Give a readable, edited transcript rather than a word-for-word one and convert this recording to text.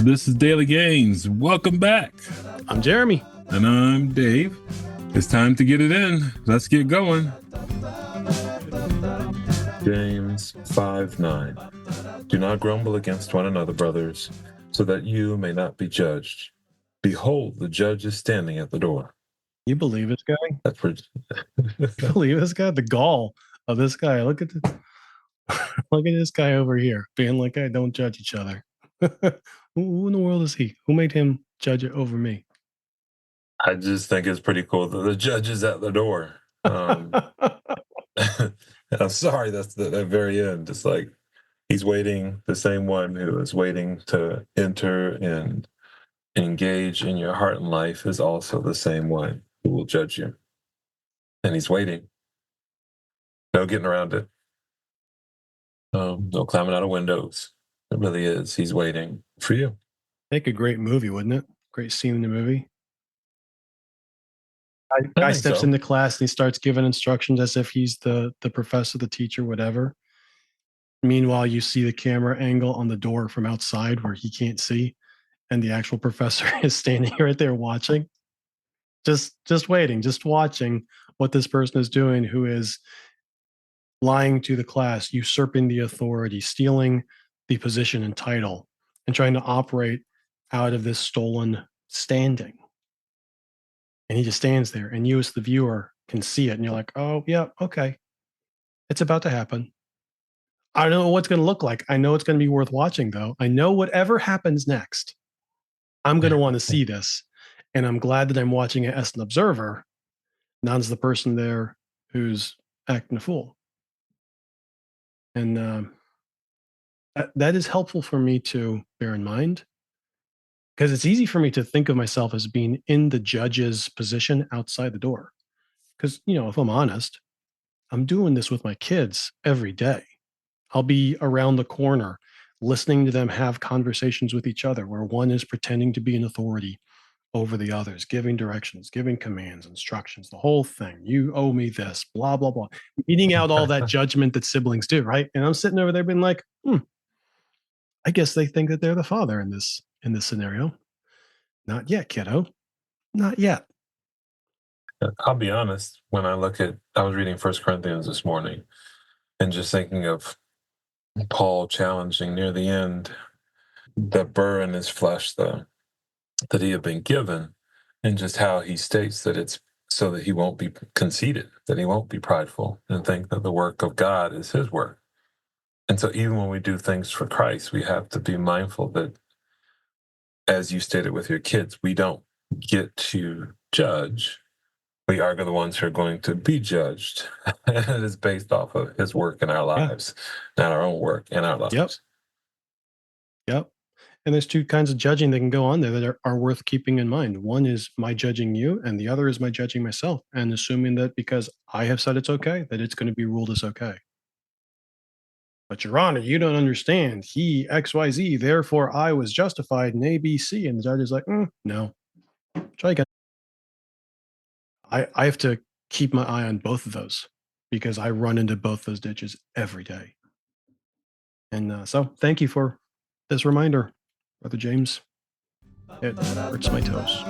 This is Daily Gains. Welcome back. I'm Jeremy. And I'm Dave. It's time to get it in. Let's get going. James 5:9. Do not grumble against one another, brothers, so that you may not be judged. Behold, the judge is standing at the door. You believe this guy? That's for You believe this guy? The gall of this guy. Look at this guy over here being like, "Hey, don't judge each other." Who in the world is he? Who made him judge it over me? I just think it's pretty cool that the judge is at the door. I'm sorry, that's the very end. It's like he's waiting, the same one who is waiting to enter and engage in your heart and life is also the same one who will judge you. And he's waiting. No getting around it. No climbing out of windows. It really is. He's waiting for you. Make a great movie, wouldn't it? Great scene in the movie. I Guy think steps so. into class and he starts giving instructions as if he's the professor, the teacher, whatever. Meanwhile, you see the camera angle on the door from outside where he can't see, and the actual professor is standing right there watching. Just waiting, just watching what this person is doing, who is lying to the class, usurping the authority, stealing the position and title, and trying to operate out of this stolen standing. And he just stands there, and you as the viewer can see it, and you're like, oh, yeah, okay. It's about to happen. I don't know what it's going to look like. I know it's going to be worth watching, though. I know whatever happens next, I'm going to want to see this. And I'm glad that I'm watching it as an observer, not as the person there who's acting a fool. And that is helpful for me to bear in mind, because it's easy for me to think of myself as being in the judge's position outside the door. Because, if I'm honest, I'm doing this with my kids every day. I'll be around the corner listening to them have conversations with each other where one is pretending to be an authority over the others, giving directions, giving commands, instructions, the whole thing. You owe me this, blah, blah, blah. Eating out all that judgment that siblings do, right? And I'm sitting over there being like, I guess they think that they're the father in this scenario. Not yet, kiddo. Not yet. I'll be honest, when I was reading 1 Corinthians this morning and just thinking of Paul challenging near the end the burr in his flesh that he had been given, and just how he states that it's so that he won't be conceited, that he won't be prideful and think that the work of God is his work. And so even when we do things for Christ, we have to be mindful that, as you stated with your kids, we don't get to judge. We are the ones who are going to be judged. It is based off of his work in our lives, not our own work in our lives. Yep. And there's two kinds of judging that can go on there that are worth keeping in mind. One is my judging you, and the other is my judging myself, and assuming that because I have said it's okay, that it's going to be ruled as okay. But Your Honor, you don't understand. He XYZ, therefore I was justified in ABC. And the judge is like, no. Try again. I have to keep my eye on both of those because I run into both those ditches every day. And so thank you for this reminder, Brother James. It hurts my toes.